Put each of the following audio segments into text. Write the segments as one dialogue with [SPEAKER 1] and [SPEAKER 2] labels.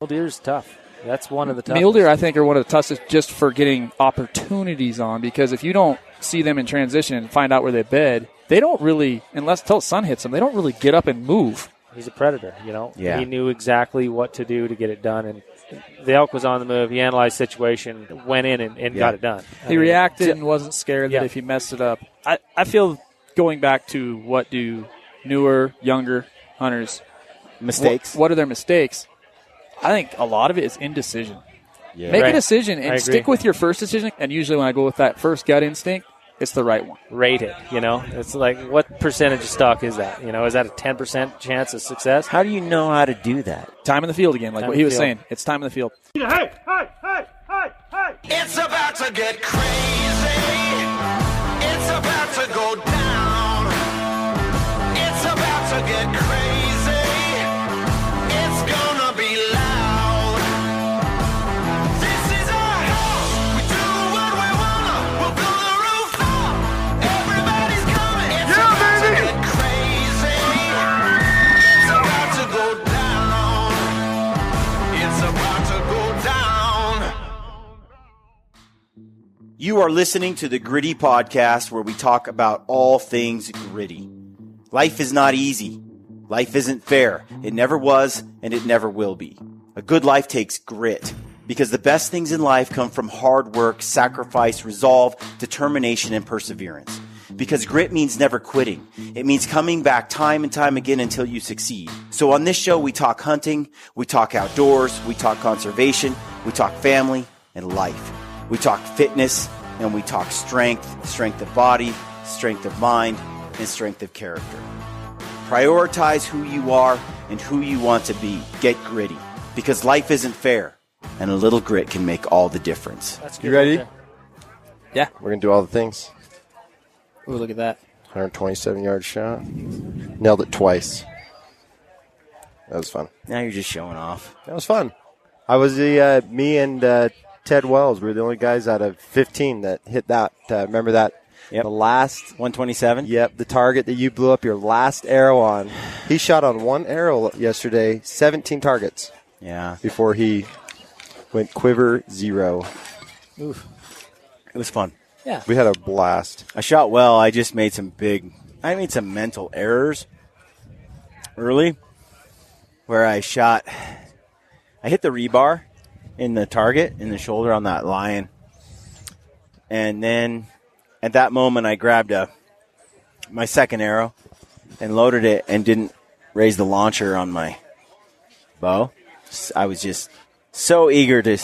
[SPEAKER 1] Mule deer's tough. That's one of the toughest.
[SPEAKER 2] Mule deer, I think, are one of the toughest just for getting opportunities on, because if you don't see them in transition and find out where they bed, they don't really, until the sun hits them, they don't really get up and move.
[SPEAKER 1] He's a predator, you know.
[SPEAKER 3] Yeah.
[SPEAKER 1] He knew exactly what to do to get it done, and the elk was on the move. He analyzed the situation, went in and got it done.
[SPEAKER 2] He reacted and wasn't scared that if he messed it up. I feel, going back to what do newer, younger hunters
[SPEAKER 3] Mistakes.
[SPEAKER 2] What are their mistakes? I think a lot of it is indecision.
[SPEAKER 3] Yeah.
[SPEAKER 2] Make
[SPEAKER 1] Right.
[SPEAKER 2] a decision and stick with your first decision. And usually when I go with that first gut instinct, it's the right one.
[SPEAKER 1] Rate it, you know. It's like, what percentage of stock is that? You know, is that a 10% chance of success?
[SPEAKER 3] How do you know how to do that?
[SPEAKER 2] Time in the field again, like
[SPEAKER 1] Time
[SPEAKER 2] what
[SPEAKER 1] in
[SPEAKER 2] he
[SPEAKER 1] the
[SPEAKER 2] was
[SPEAKER 1] field.
[SPEAKER 2] saying. It's time in the field.
[SPEAKER 4] It's about to get crazy. It's about to go down. It's about to get crazy. It's gonna be loud. This is our house. We do what we wanna. We'll build the roof up. Everybody's coming. It's about to get crazy. It's about to go down. It's about to go down.
[SPEAKER 3] You are listening to the Gritty Podcast, where we talk about all things gritty. Life is not easy. Life isn't fair. It never was, and it never will be. A good life takes grit, because the best things in life come from hard work, sacrifice, resolve, determination, and perseverance. Because grit means never quitting. It means coming back time and time again until you succeed. So on this show, we talk hunting, we talk outdoors, we talk conservation, we talk family and life. We talk fitness, and we talk strength of body, strength of mind, and strength of character. Prioritize who you are and who you want to be. Get gritty, because life isn't fair, and a little grit can make all the difference.
[SPEAKER 1] That's good.
[SPEAKER 5] You ready?
[SPEAKER 1] Okay.
[SPEAKER 2] Yeah.
[SPEAKER 5] We're going to do all the things.
[SPEAKER 2] Ooh, look at that.
[SPEAKER 5] 127-yard shot. Nailed it twice. That was fun.
[SPEAKER 3] Now you're just showing off.
[SPEAKER 5] That was fun. I was me and Ted Wells were the only guys out of 15 that hit that. Remember that?
[SPEAKER 3] Yep.
[SPEAKER 5] The last
[SPEAKER 3] 127?
[SPEAKER 5] Yep, the target that you blew up your last arrow on. He shot on one arrow yesterday, 17 targets.
[SPEAKER 3] Yeah.
[SPEAKER 5] Before he went quiver 0.
[SPEAKER 3] Oof. It was fun.
[SPEAKER 1] Yeah.
[SPEAKER 5] We had a blast.
[SPEAKER 3] I shot well. I just made some mental errors early where I hit the rebar in the target, in the shoulder on that lion. And then at that moment, I grabbed my second arrow and loaded it and didn't raise the launcher on my bow. I was just so eager to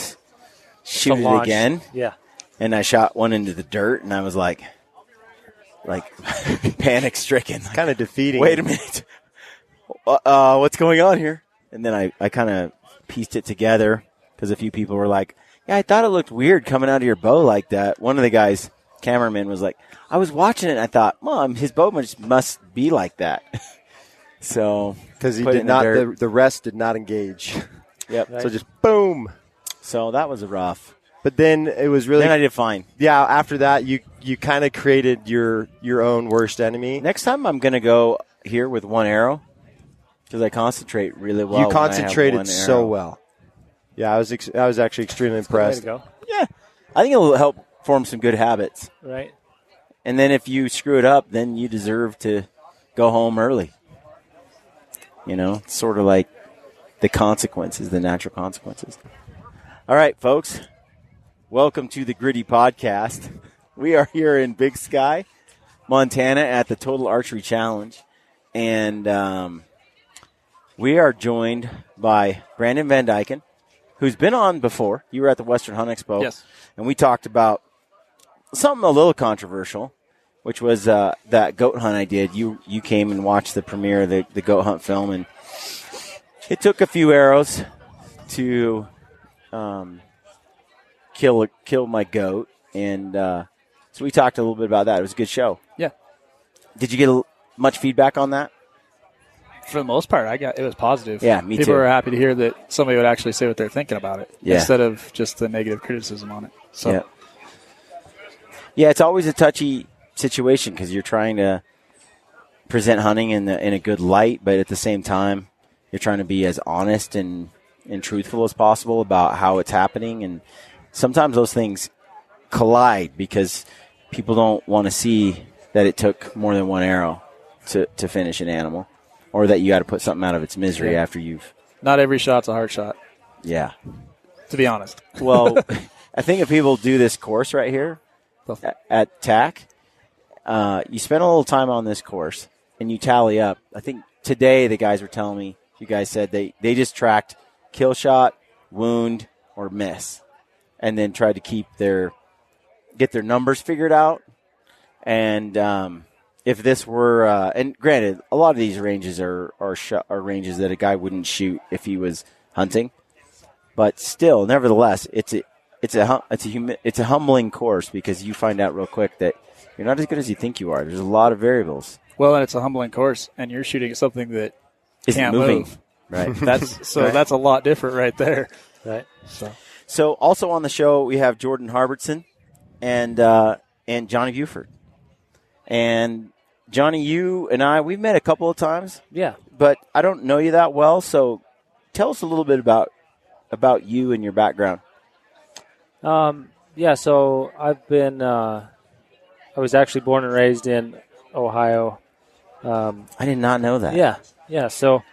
[SPEAKER 3] shoot it
[SPEAKER 1] launch.
[SPEAKER 3] again.
[SPEAKER 1] Yeah.
[SPEAKER 3] And I shot one into the dirt, and I was like panic stricken.
[SPEAKER 5] Kind of defeating.
[SPEAKER 3] Wait a minute. What's going on here? And then I kind of pieced it together, because a few people were like, yeah, I thought it looked weird coming out of your bow like that. One of the guys, cameraman, was like, I was watching it, and I thought, Mom, his bow must be like that. So,
[SPEAKER 5] because he did not, the rest did not engage.
[SPEAKER 3] Yep.
[SPEAKER 5] Right. So just boom.
[SPEAKER 3] So that was rough.
[SPEAKER 5] But then it was really.
[SPEAKER 3] Then I did fine.
[SPEAKER 5] Yeah. After that, you kind of created your own worst enemy.
[SPEAKER 3] Next time I'm going to go here with one arrow, because I concentrate really well.
[SPEAKER 5] You concentrated so well. Yeah, I was actually extremely impressed.
[SPEAKER 1] Way to go.
[SPEAKER 3] Yeah, I think it'll help form some good habits.
[SPEAKER 1] Right.
[SPEAKER 3] And then if you screw it up, then you deserve to go home early. You know, it's sort of like the consequences, the natural consequences. All right, folks, welcome to the Gritty Podcast. We are here in Big Sky, Montana, at the Total Archery Challenge, and we are joined by Brandon Vandyken, who's been on before. You were at the Western Hunt Expo.
[SPEAKER 2] Yes.
[SPEAKER 3] And we talked about something a little controversial, which was that goat hunt I did. You came and watched the premiere of the goat hunt film, and it took a few arrows to kill my goat. And so we talked a little bit about that. It was a good show.
[SPEAKER 2] Yeah.
[SPEAKER 3] Did you get much feedback on that?
[SPEAKER 2] For the most part, it was positive.
[SPEAKER 3] Yeah, me too.
[SPEAKER 2] People were happy to hear that somebody would actually say what they're thinking about it instead of just the negative criticism on it. So,
[SPEAKER 3] yeah, it's always a touchy situation because you're trying to present hunting in a good light, but at the same time, you're trying to be as honest and and truthful as possible about how it's happening. And sometimes those things collide because people don't want to see that it took more than one arrow to finish an animal, or that you got to put something out of its misery after you've.
[SPEAKER 2] Not every shot's a hard shot.
[SPEAKER 3] Yeah.
[SPEAKER 2] To be honest.
[SPEAKER 3] Well, I think if people do this course right here at TAC, you spend a little time on this course and you tally up. I think today the guys were telling me, you guys said they just tracked kill shot, wound, or miss, and then tried to get their numbers figured out. And if this were, and granted, a lot of these ranges are ranges that a guy wouldn't shoot if he was hunting, but still, nevertheless, it's a humbling course because you find out real quick that you're not as good as you think you are. There's a lot of variables.
[SPEAKER 2] Well, and it's a humbling course, and you're shooting at something that
[SPEAKER 3] isn't
[SPEAKER 2] can't
[SPEAKER 3] moving.
[SPEAKER 2] move.
[SPEAKER 3] Right.
[SPEAKER 2] That's a lot different right there.
[SPEAKER 1] Right.
[SPEAKER 3] So also on the show we have Jordan Harbertson and Johnny Buford. And Johnny, you and I, we've met a couple of times.
[SPEAKER 1] Yeah.
[SPEAKER 3] But I don't know you that well, so tell us a little bit about you and your background.
[SPEAKER 1] Yeah, so I've been I was actually born and raised in Ohio.
[SPEAKER 3] I did not know that.
[SPEAKER 1] Yeah, so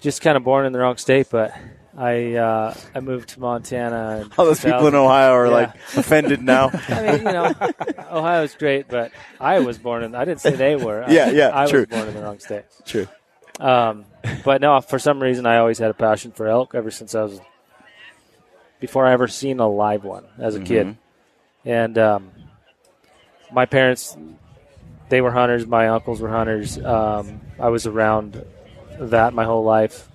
[SPEAKER 1] just kind of born in the wrong state, but I moved to Montana.
[SPEAKER 3] All those people in Ohio are like offended now.
[SPEAKER 1] I mean, Ohio's great, but I was born in. I didn't say they were. I
[SPEAKER 3] true.
[SPEAKER 1] was born in the wrong state.
[SPEAKER 3] True.
[SPEAKER 1] But no, for some reason, I always had a passion for elk ever since before I ever seen a live one as a kid. And my parents, they were hunters. My uncles were hunters. I was around that my whole life.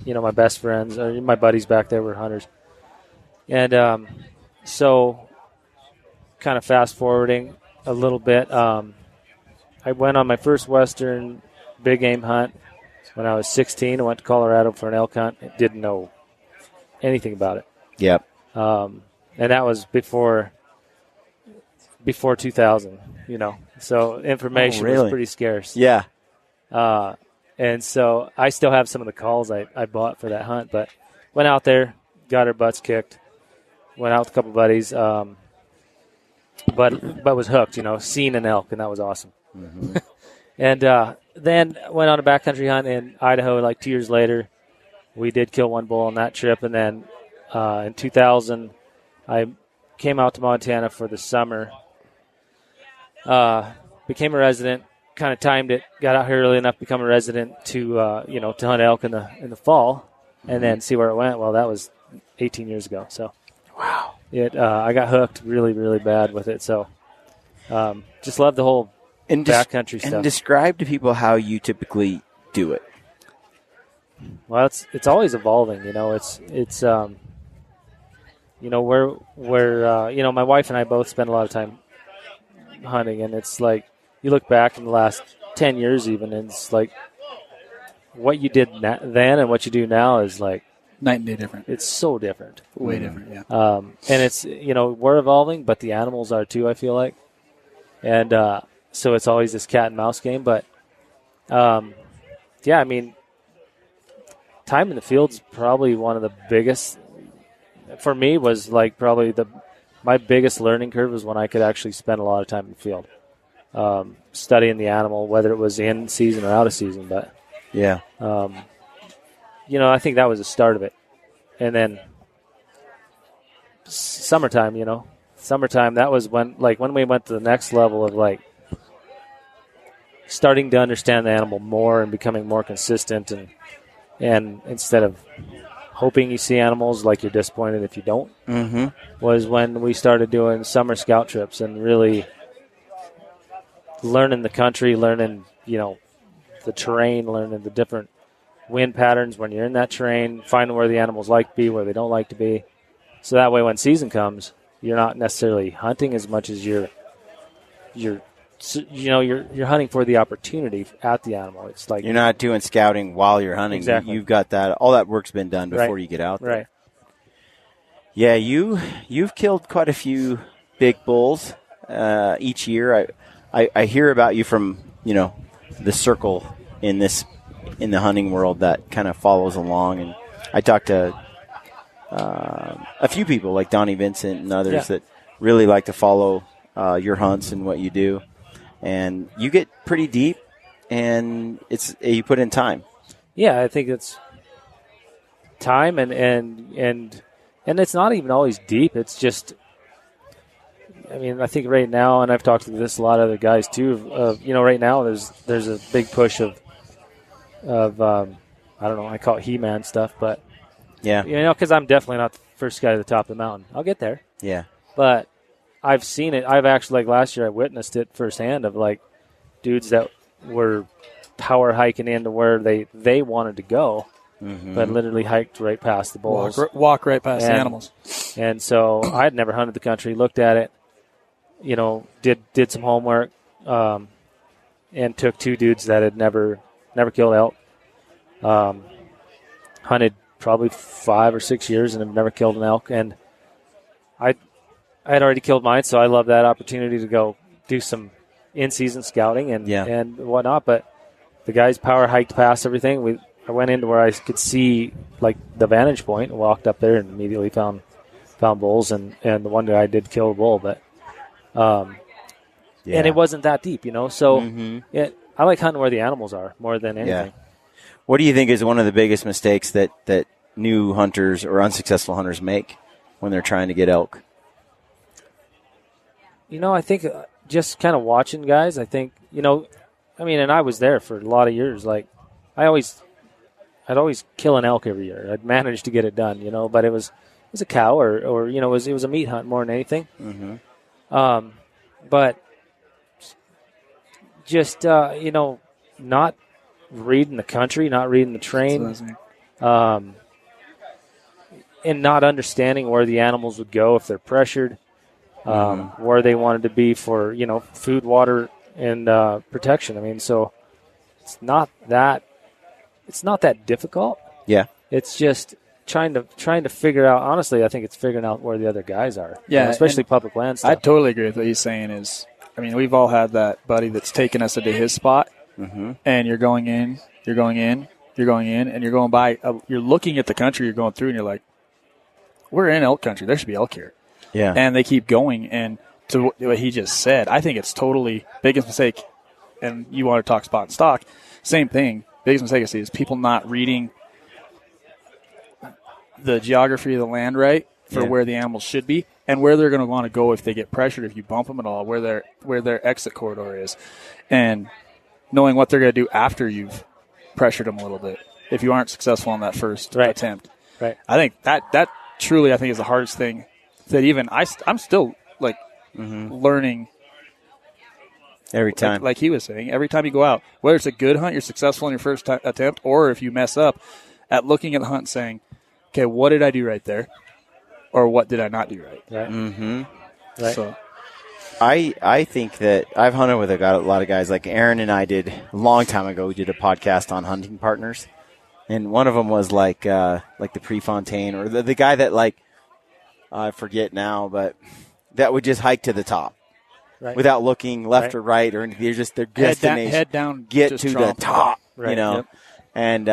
[SPEAKER 1] My best friends, or my buddies back there were hunters. And so kind of fast forwarding a little bit, I went on my first Western big game hunt when I was 16. I went to Colorado for an elk hunt. I didn't know anything about it.
[SPEAKER 3] Yep.
[SPEAKER 1] And that was before 2000, So information was pretty scarce.
[SPEAKER 3] Yeah.
[SPEAKER 1] And so I still have some of the calls I bought for that hunt, but went out there, got our butts kicked, went out with a couple buddies, but was hooked, seen an elk, and that was awesome. And then went on a backcountry hunt in Idaho like 2 years later. We did kill one bull on that trip, and then in 2000 I came out to Montana for the summer, became a resident, kind of timed it, got out here early enough to become a resident to to hunt elk in the fall, and then see where it went. Well, that was 18 years ago. So,
[SPEAKER 3] wow,
[SPEAKER 1] I got hooked really, really bad with it. So, just love the whole backcountry stuff.
[SPEAKER 3] And describe to people how you typically do it.
[SPEAKER 1] Well, it's always evolving. It's where my wife and I both spend a lot of time hunting, and it's like, you look back in the last 10 years even, and it's like what you did then and what you do now is like
[SPEAKER 2] night and day different.
[SPEAKER 1] It's so different.
[SPEAKER 2] Way different, yeah.
[SPEAKER 1] And it's, we're evolving, but the animals are too, I feel like. And so it's always this cat and mouse game. But, time in the field's probably one of the biggest, for me, was like probably my biggest learning curve was when I could actually spend a lot of time in the field. Studying the animal, whether it was in season or out of season. But,
[SPEAKER 3] yeah,
[SPEAKER 1] I think that was the start of it. And then summertime, that was when we went to the next level of starting to understand the animal more and becoming more consistent. And instead of hoping you see animals like you're disappointed if you don't, was when we started doing summer scout trips and really learning the country, learning, the terrain, learning the different wind patterns when you're in that terrain, finding where the animals like to be, where they don't like to be. So that way when season comes, you're not necessarily hunting as much as you're hunting for the opportunity at the animal. It's like
[SPEAKER 3] you're not doing scouting while you're hunting.
[SPEAKER 1] Exactly.
[SPEAKER 3] You've got that. All that work's been done before you get out there.
[SPEAKER 1] Right.
[SPEAKER 3] Yeah, you've killed quite a few big bulls each year. I hear about you from the circle in the hunting world that kind of follows along, and I talked to a few people like Donnie Vincent and others that really like to follow your hunts and what you do. And you get pretty deep, and you put in time.
[SPEAKER 1] Yeah, I think it's time, and it's not even always deep. It's just, I mean, I think right now, and I've talked to a lot of other guys too. Right now there's a big push of I don't know, I call it He-Man stuff, but because I'm definitely not the first guy to the top of the mountain. I'll get there.
[SPEAKER 3] Yeah,
[SPEAKER 1] but I've seen it. I've actually, like last year, I witnessed it firsthand of like dudes that were power hiking into where they wanted to go, but literally hiked right past the bulls.
[SPEAKER 2] Walk right past the animals.
[SPEAKER 1] And so I had never hunted the country, looked at it, did some homework, and took two dudes that had never killed elk. Hunted probably 5 or 6 years and have never killed an elk. And I had already killed mine, so I love that opportunity to go do some in-season scouting and whatnot. But the guys power hiked past everything. I went into where I could see like the vantage point and walked up there and immediately found bulls. And the one guy did kill a bull, but and it wasn't that deep, So I like hunting where the animals are more than anything.
[SPEAKER 3] Yeah. What do you think is one of the biggest mistakes that new hunters or unsuccessful hunters make when they're trying to get elk?
[SPEAKER 1] I think just kind of watching guys. I think, and I was there for a lot of years. Like, I'd always kill an elk every year. I'd manage to get it done, but it was a cow or it was a meat hunt more than anything. But just, not reading the country, not reading the terrain, and not understanding where the animals would go if they're pressured. Where they wanted to be for, food, water, and protection. I mean, so it's not that difficult.
[SPEAKER 3] Yeah.
[SPEAKER 1] It's just trying to figure out, honestly, I think it's figuring out where the other guys are.
[SPEAKER 2] Yeah.
[SPEAKER 1] Especially public land stuff.
[SPEAKER 2] I totally agree with what he's saying we've all had that buddy that's taken us into his spot, and you're going in, and you're going by, you're looking at the country you're going through, and you're like, we're in elk country. There should be elk here.
[SPEAKER 3] Yeah.
[SPEAKER 2] And they keep going. And to what he just said, I think it's totally biggest mistake. And you want to talk spot and stock, same thing. Biggest mistake I see is people not reading the geography of the land right for where the animals should be and where they're going to want to go if they get pressured, if you bump them at all, where their exit corridor is, and knowing what they're going to do after you've pressured them a little bit if you aren't successful on that first attempt.
[SPEAKER 1] Right.
[SPEAKER 2] I think that truly is the hardest thing that even I'm still like learning
[SPEAKER 3] every time.
[SPEAKER 2] Like he was saying, every time you go out, whether it's a good hunt, you're successful in your first attempt, or if you mess up, at looking at the hunt and saying, okay, what did I do right there? Or what did I not do right?
[SPEAKER 1] Right.
[SPEAKER 2] Right. So
[SPEAKER 3] I think that I've hunted with a lot of guys. Like Aaron and I did a long time ago. We did a podcast on hunting partners, and one of them was like the Prefontaine or the guy that I forget now, but that would just hike to the top without looking left or right or anything. They're just their destination.
[SPEAKER 2] Head down,
[SPEAKER 3] get to the top, and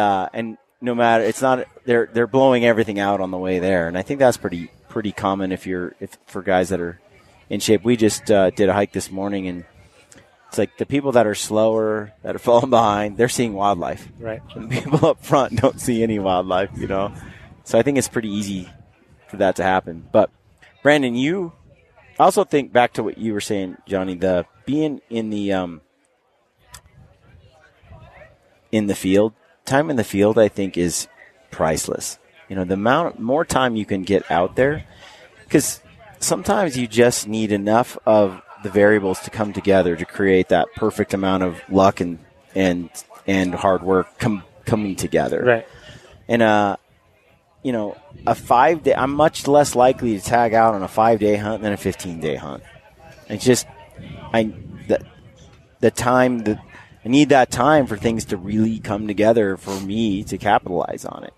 [SPEAKER 3] no matter it's not they're blowing everything out on the way there, and I think that's pretty common if for guys that are in shape. We just did a hike this morning, and it's like the people that are slower, that are falling behind, they're seeing wildlife.
[SPEAKER 1] Right.
[SPEAKER 3] And the people up front don't see any wildlife, So I think it's pretty easy for that to happen. But Brandon, I also think back to what you were saying, Johnny, the being in the field, time in the field, I think is priceless. The more time you can get out there, because sometimes you just need enough of the variables to come together to create that perfect amount of luck and hard work coming together.
[SPEAKER 1] Right.
[SPEAKER 3] And a 5-day, I'm much less likely to tag out on a 5-day hunt than a 15-day hunt. It's just, the time that I need that time for things to really come together for me to capitalize on it.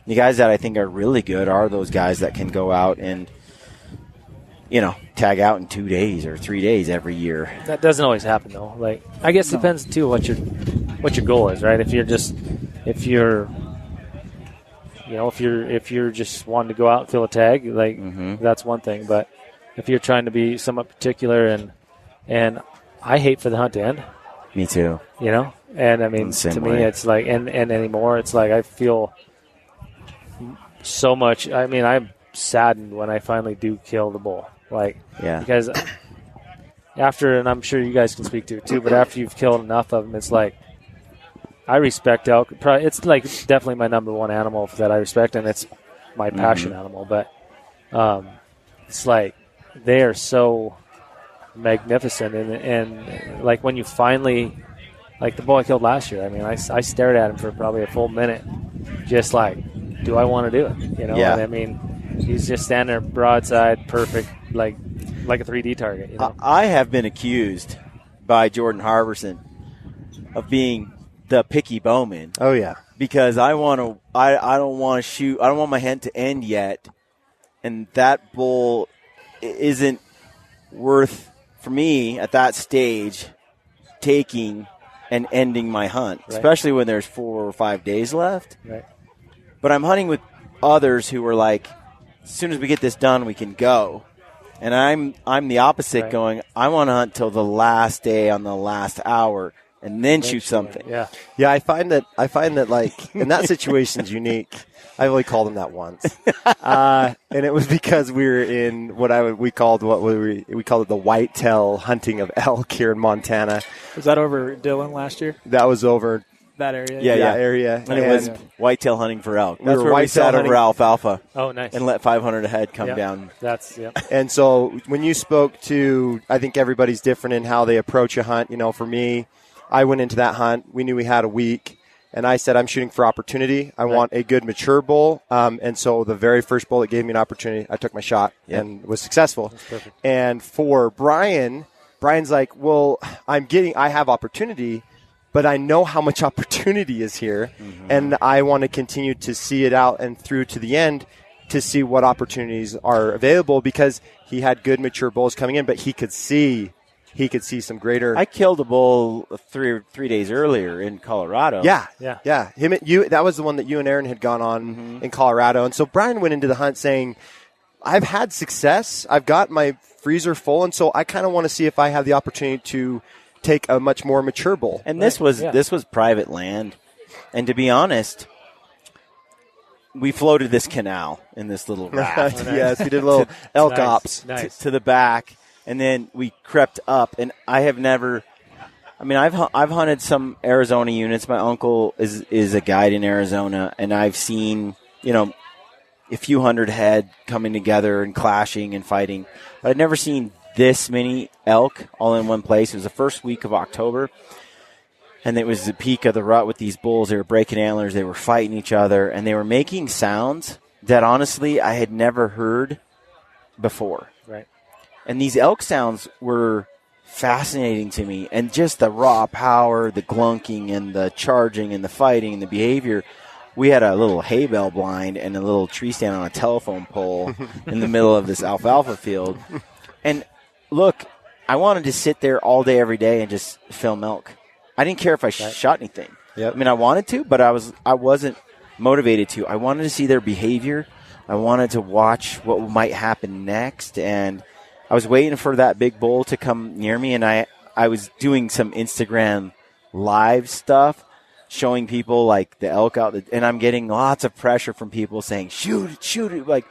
[SPEAKER 3] The guys that I think are really good are those guys that can go out and, tag out in 2 days or 3 days every year.
[SPEAKER 1] That doesn't always happen though. Like, I guess it depends too what your goal is, right? If you're if you're just wanting to go out and fill a tag, like that's one thing. But if you're trying to be somewhat particular, and I hate for the hunt to end.
[SPEAKER 3] Me too.
[SPEAKER 1] And I mean, to me, it's like, and anymore, it's like I feel so much. I mean, I'm saddened when I finally do kill the bull. Because after, and I'm sure you guys can speak to it too, but after you've killed enough of them, it's like, I respect elk. It's like definitely my number one animal that I respect, and it's my passion animal. But it's like they are so magnificent, and like when you finally, like the bull I killed last year. I mean, I stared at him for probably a full minute, just like, do I want to do it?
[SPEAKER 3] Yeah.
[SPEAKER 1] And I mean, he's just standing there broadside, perfect, like a 3D target.
[SPEAKER 3] I have been accused by Jordan Harberson of being the picky bowman.
[SPEAKER 5] Oh yeah,
[SPEAKER 3] because I don't want to shoot. I don't want my hunt to end yet, and that bull isn't worth for me at that stage taking and ending my hunt, especially when there's 4 or 5 days left.
[SPEAKER 1] Right.
[SPEAKER 3] But I'm hunting with others who are like, as soon as we get this done, we can go. And I'm the opposite, going, I want to hunt till the last day on the last hour and then shoot something.
[SPEAKER 1] Yeah.
[SPEAKER 5] Yeah, I find that like in that situation's unique. I only called him that once, and it was because we were in we called it the whitetail hunting of elk here in Montana.
[SPEAKER 2] Was that over Dillon last year?
[SPEAKER 5] That was over
[SPEAKER 2] that area.
[SPEAKER 5] Yeah, area,
[SPEAKER 3] and it was whitetail hunting for elk. That's
[SPEAKER 5] were
[SPEAKER 3] where we sat over alfalfa.
[SPEAKER 1] Oh, nice.
[SPEAKER 3] And let 500 ahead come down.
[SPEAKER 1] That's
[SPEAKER 5] And so when you spoke to, I think everybody's different in how they approach a hunt. For me, I went into that hunt. We knew we had a week. And I said, I'm shooting for opportunity. I want a good mature bull. And so the very first bull that gave me an opportunity, I took my shot and was successful.
[SPEAKER 1] That's perfect.
[SPEAKER 5] And for Brian's like, well, I have opportunity, but I know how much opportunity is here. Mm-hmm. And I want to continue to see it out and through to the end to see what opportunities are available, because he had good mature bulls coming in, but he could see some greater.
[SPEAKER 3] I killed a bull 3 days earlier in Colorado.
[SPEAKER 5] Yeah. That was the one that you and Aaron had gone on in Colorado. And so Brian went into the hunt saying, I've had success. I've got my freezer full. And so I kind of want to see if I have the opportunity to take a much more mature bull.
[SPEAKER 3] And this was private land. And to be honest, we floated this canal in this little raft.
[SPEAKER 5] Yes, we did a little elk ops
[SPEAKER 3] to the back. And then we crept up, and I've hunted some Arizona units. My uncle is a guide in Arizona, and I've seen, a few hundred head coming together and clashing and fighting. But I'd never seen this many elk all in one place. It was the first week of October, and it was the peak of the rut with these bulls. They were breaking antlers, they were fighting each other, and they were making sounds that honestly I had never heard before.
[SPEAKER 1] Right.
[SPEAKER 3] And these elk sounds were fascinating to me. And just the raw power, the glunking and the charging and the fighting and the behavior. We had a little hay bale blind and a little tree stand on a telephone pole in the middle of this alfalfa field. And look, I wanted to sit there all day, every day and just film elk. I didn't care if I shot anything.
[SPEAKER 5] Yep.
[SPEAKER 3] I mean, I wanted to, but I wasn't motivated to. I wanted to see their behavior. I wanted to watch what might happen next. And I was waiting for that big bull to come near me, and I was doing some Instagram live stuff, showing people like the elk out, and I'm getting lots of pressure from people saying, shoot it, like.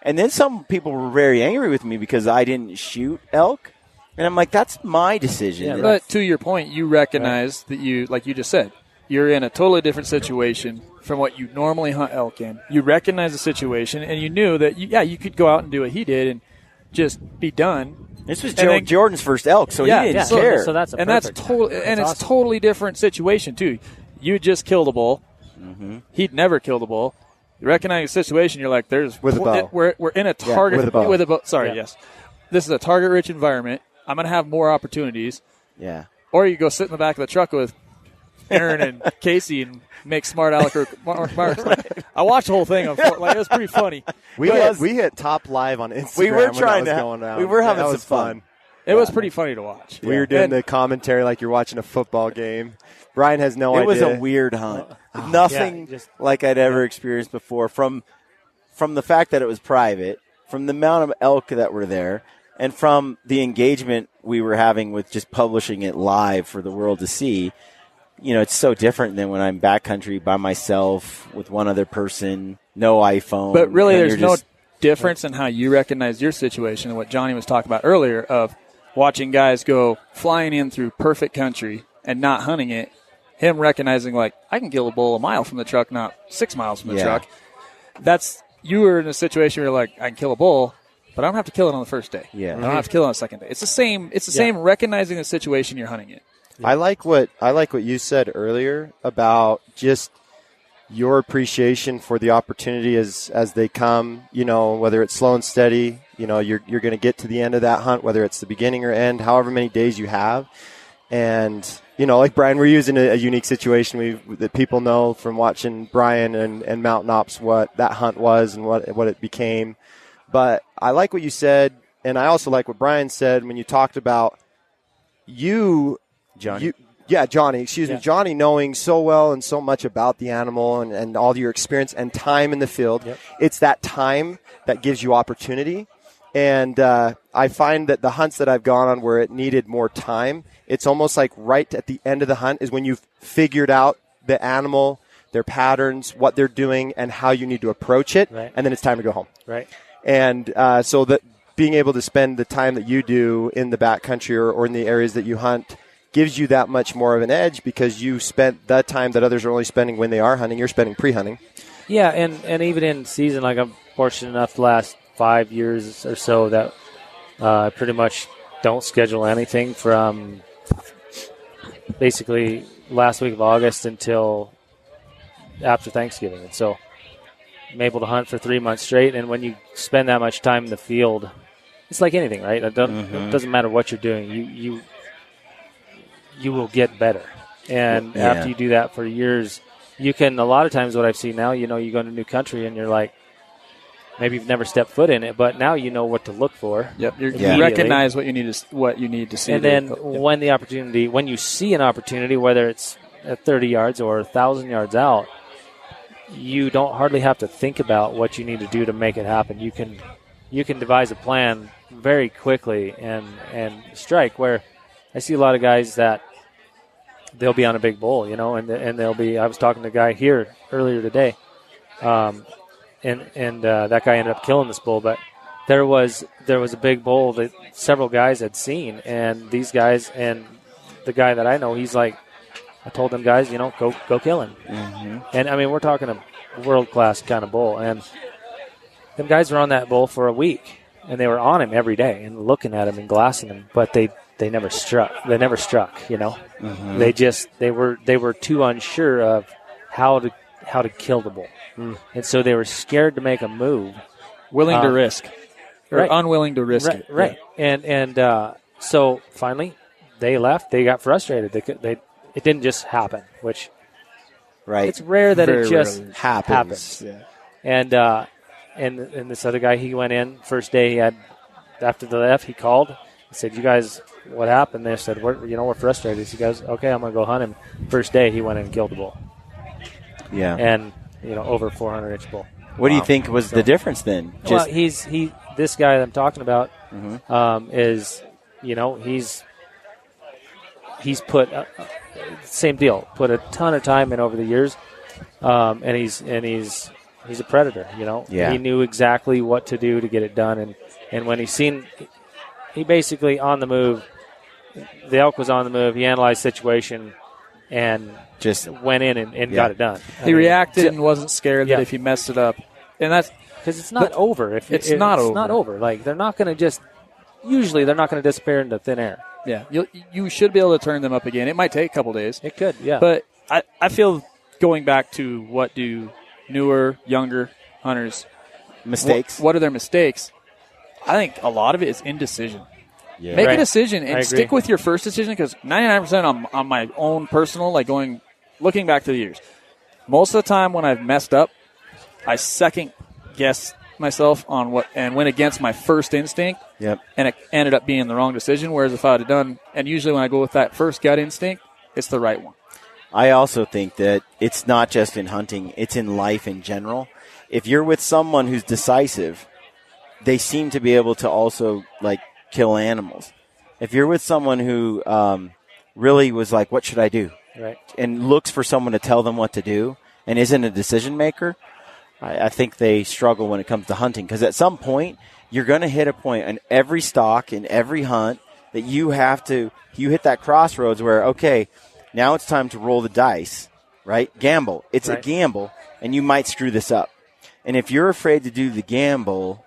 [SPEAKER 3] And then some people were very angry with me because I didn't shoot elk, and I'm like, that's my decision.
[SPEAKER 2] Yeah, but to your point, you recognize that you, like you just said, you're in a totally different situation from what you normally hunt elk in. You recognize the situation, and you knew that you could go out and do what he did and just be done.
[SPEAKER 3] This was Jordan's first elk, so he didn't care.
[SPEAKER 1] So that's
[SPEAKER 2] it's a totally different situation too. You just killed a bull. Mm-hmm. He'd never killed a bull. You recognize the situation. You're like,
[SPEAKER 5] with a bow.
[SPEAKER 2] We're in a target
[SPEAKER 5] with a bow.
[SPEAKER 2] Sorry, yes. This is a target-rich environment. I'm going to have more opportunities.
[SPEAKER 3] Yeah.
[SPEAKER 2] Or you go sit in the back of the truck with Aaron and Casey and make smart aleck marks. I watched the whole thing. It was pretty funny.
[SPEAKER 5] We hit top live on Instagram.
[SPEAKER 3] We were trying
[SPEAKER 5] we were having some fun.
[SPEAKER 2] It was pretty funny to watch.
[SPEAKER 5] We were doing the commentary like you're watching a football game. Brian has no idea.
[SPEAKER 3] It was a weird hunt. Nothing
[SPEAKER 1] just-
[SPEAKER 3] like I'd ever experienced before from the fact that it was private, from the amount of elk that were there, and from the engagement we were having with just publishing it live for the world to see. It's so different than when I'm backcountry by myself with one other person, no iPhone.
[SPEAKER 2] But really,
[SPEAKER 3] and
[SPEAKER 2] there's
[SPEAKER 3] you're
[SPEAKER 2] no
[SPEAKER 3] just-
[SPEAKER 2] difference in how you recognize your situation and what Johnny was talking about earlier of watching guys go flying in through perfect country and not hunting it, him recognizing, like, I can kill a bull a mile from the truck, not 6 miles from the truck. You were in a situation where you're like, I can kill a bull, but I don't have to kill it on the first day.
[SPEAKER 3] Yeah.
[SPEAKER 2] I don't have to kill it on the second day. It's the same recognizing the situation you're hunting in.
[SPEAKER 5] I like what you said earlier about just your appreciation for the opportunity as they come, whether it's slow and steady, you're going to get to the end of that hunt, whether it's the beginning or end, however many days you have. And, like Brian, we're using a unique situation that people know from watching Brian and Mountain Ops what that hunt was and what it became. But I like what you said, and I also like what Brian said when you talked about Johnny, knowing so well and so much about the animal and all your experience and time in the field.
[SPEAKER 1] Yep.
[SPEAKER 5] It's that time that gives you opportunity. And I find that the hunts that I've gone on where it needed more time, it's almost like right at the end of the hunt is when you've figured out the animal, their patterns, what they're doing, and how you need to approach it,
[SPEAKER 1] right.
[SPEAKER 5] and then it's time to go home.
[SPEAKER 1] Right.
[SPEAKER 5] And so that being able to spend the time that you do in the backcountry or in the areas that you hunt gives you that much more of an edge because you spent that time that others are only spending when they are hunting. You're spending pre-hunting.
[SPEAKER 1] Yeah, and even in season, like I'm fortunate enough the last 5 years or so that I pretty much don't schedule anything from basically last week of August until after Thanksgiving. And so I'm able to hunt for 3 months straight. And when you spend that much time in the field, it's like anything, right? It doesn't matter what you're doing. You will get better. And after you do that for years, you can, a lot of times what I've seen now, you go into a new country and you're like, maybe you've never stepped foot in it, but now you know what to look for.
[SPEAKER 2] Yep, you recognize what you need to see.
[SPEAKER 1] And then when you see an opportunity, whether it's at 30 yards or 1,000 yards out, you don't hardly have to think about what you need to do to make it happen. You can devise a plan very quickly and strike. Where I see a lot of guys that they'll be on a big bull, and they'll be. I was talking to a guy here earlier today. And that guy ended up killing this bull. But there was a big bull that several guys had seen, and these guys and the guy that I know, he's like, I told them guys, go kill him. Mm-hmm. And I mean, we're talking a world-class kind of bull, and them guys were on that bull for a week, and they were on him every day and looking at him and glassing him, but they never struck. They never struck. Mm-hmm. They were too unsure of how to kill the bull. And so they were scared to make a move.
[SPEAKER 2] Willing to risk. Or
[SPEAKER 1] right.
[SPEAKER 2] unwilling to risk it.
[SPEAKER 1] Right. Yeah. And so finally they left. They got frustrated. It didn't just happen, which it's rare that it just happens. Yeah. And this other guy, he went in. First day after the left, he called. He said, you guys, what happened? They said, we're frustrated. He goes, okay, I'm going to go hunt him. First day, he went in and killed the bull. Yeah. And over 400-inch bull.
[SPEAKER 3] What do you think was the difference then?
[SPEAKER 1] Well, this guy that I'm talking about is, he's put same deal, put a ton of time in over the years, and he's a predator. He knew exactly what to do to get it done, and when he basically on the move. The elk was on the move. He analyzed the situation and just went in and got it done.
[SPEAKER 2] He reacted and wasn't scared that if he messed it up. And that's
[SPEAKER 1] because it's not over. It's not over. Like they're not going to just. Usually, they're not going to disappear into thin air.
[SPEAKER 2] Yeah, you should be able to turn them up again. It might take a couple days.
[SPEAKER 1] It could, yeah.
[SPEAKER 2] But I feel going back to what do newer, younger hunters
[SPEAKER 3] mistakes?
[SPEAKER 2] What are their mistakes? I think a lot of it is indecision.
[SPEAKER 3] Yeah.
[SPEAKER 2] Make a decision and stick with your first decision because 99% on my own personal, looking back to the years, most of the time when I've messed up, I second guess myself on what and went against my first instinct.
[SPEAKER 3] Yep.
[SPEAKER 2] And it ended up being the wrong decision. Whereas if I had done, and usually when I go with that first gut instinct, it's the right one.
[SPEAKER 3] I also think that it's not just in hunting, it's in life in general. If you're with someone who's decisive, they seem to be able to also, like, kill animals. If you're with someone who really was like, what should I do?
[SPEAKER 1] Right.
[SPEAKER 3] And looks for someone to tell them what to do and isn't a decision maker, I think they struggle when it comes to hunting. Because at some point, you're going to hit a point in every stalk, in every hunt, that you hit that crossroads where, okay, now it's time to roll the dice, right? Gamble. It's a gamble, and you might screw this up. And if you're afraid to do the gamble,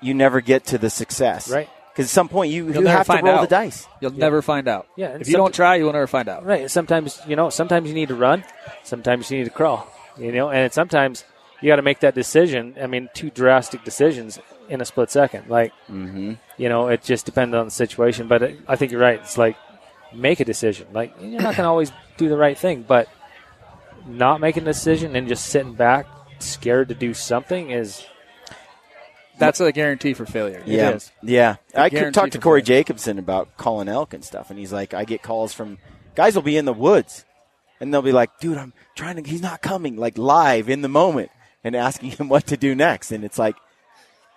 [SPEAKER 3] you never get to the success.
[SPEAKER 1] Right.
[SPEAKER 3] Because at some point, you have to roll the dice.
[SPEAKER 2] You'll never find out.
[SPEAKER 1] Yeah,
[SPEAKER 2] if you don't try, you will never find out.
[SPEAKER 1] Right. Sometimes you need to run. Sometimes you need to crawl. And sometimes you got to make that decision. I mean, 2 drastic decisions in a split second. Like, it just depends on the situation. But I think you're right. It's like, make a decision. Like, you're not going to always do the right thing, but not making a decision and just sitting back, scared to do something is.
[SPEAKER 2] That's a guarantee for failure.
[SPEAKER 3] Yeah.
[SPEAKER 2] It is.
[SPEAKER 3] Yeah. I could talk to Corey
[SPEAKER 2] failure.
[SPEAKER 3] Jacobson about calling elk and stuff, and he's like, I get calls from guys will be in the woods, and they'll be like, dude, I'm trying to, he's not coming, like live in the moment, and asking him what to do next. And it's like,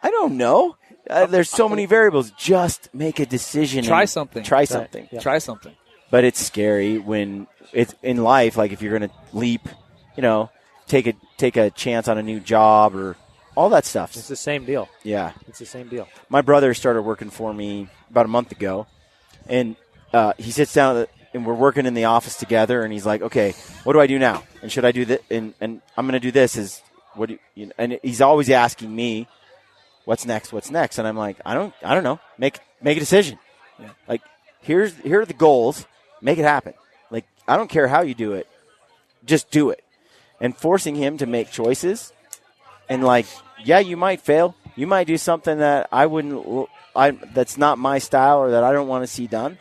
[SPEAKER 3] I don't know. There's so many variables. Just make a decision.
[SPEAKER 2] Try something.
[SPEAKER 3] Try something.
[SPEAKER 1] Yeah.
[SPEAKER 2] Try something.
[SPEAKER 3] But it's scary when it's in life, like if you're going to leap, take a chance on a new job or all that stuff.
[SPEAKER 1] It's the same deal.
[SPEAKER 3] Yeah.
[SPEAKER 1] It's the same deal.
[SPEAKER 3] My brother started working for me about a month ago, and he sits down and we're working in the office together, and he's like, okay, what do I do now? And should I do this? And I'm going to do this. And he's always asking me, what's next? And I'm like, I don't know. Make a decision.
[SPEAKER 2] Yeah.
[SPEAKER 3] Like, here are the goals. Make it happen. Like, I don't care how you do it. Just do it. And forcing him to make choices. And, like, yeah, you might fail. You might do something that that's not my style or that I don't want to see done.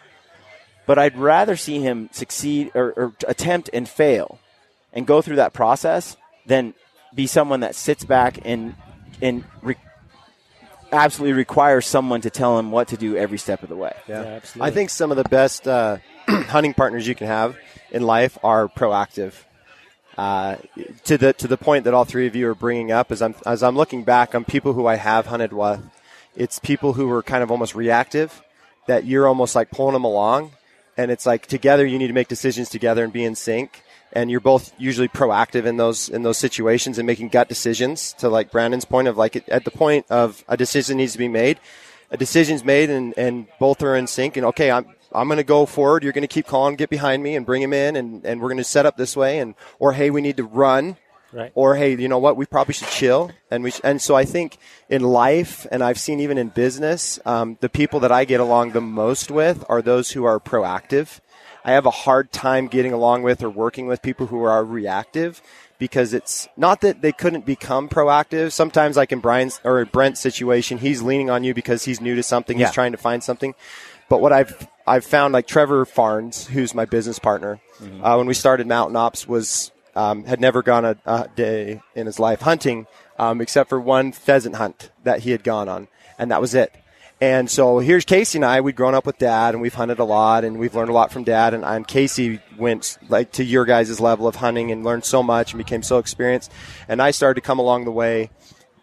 [SPEAKER 3] But I'd rather see him succeed or attempt and fail and go through that process than be someone that sits back and absolutely requires someone to tell him what to do every step of the way.
[SPEAKER 5] Yeah,
[SPEAKER 1] absolutely.
[SPEAKER 5] I think some of the best hunting partners you can have in life are proactive. To the point that all 3 of you are bringing up, as I'm looking back on people who I have hunted with, it's people who were kind of almost reactive, that you're almost like pulling them along, and it's like together you need to make decisions together and be in sync, and you're both usually proactive in those situations and making gut decisions. To like Brandon's point of like at the point of a decision needs to be made, a decision's made and both are in sync, and okay, I'm going to go forward. You're going to keep calling, get behind me, and bring him in, and we're going to set up this way, or hey, we need to run,
[SPEAKER 1] right?
[SPEAKER 3] Or
[SPEAKER 5] hey, you know what, we probably should chill, and so I think in life, and I've seen even in business, the people that I get along the most with are those who are proactive. I have a hard time getting along with or working with people who are reactive, because it's not that they couldn't become proactive. Sometimes, like in Brian's or Brent's situation, he's leaning on you because he's new to something, he's trying to find something. But what I've found, like Trevor Farnes, who's my business partner, when we started Mountain Ops, had never gone a day in his life hunting, except for one pheasant hunt that he had gone on, and that was it. And so here's Casey and I. We'd grown up with Dad, and we've hunted a lot, and we've learned a lot from Dad. And Casey went like to your guys' level of hunting and learned so much and became so experienced. And I started to come along the way.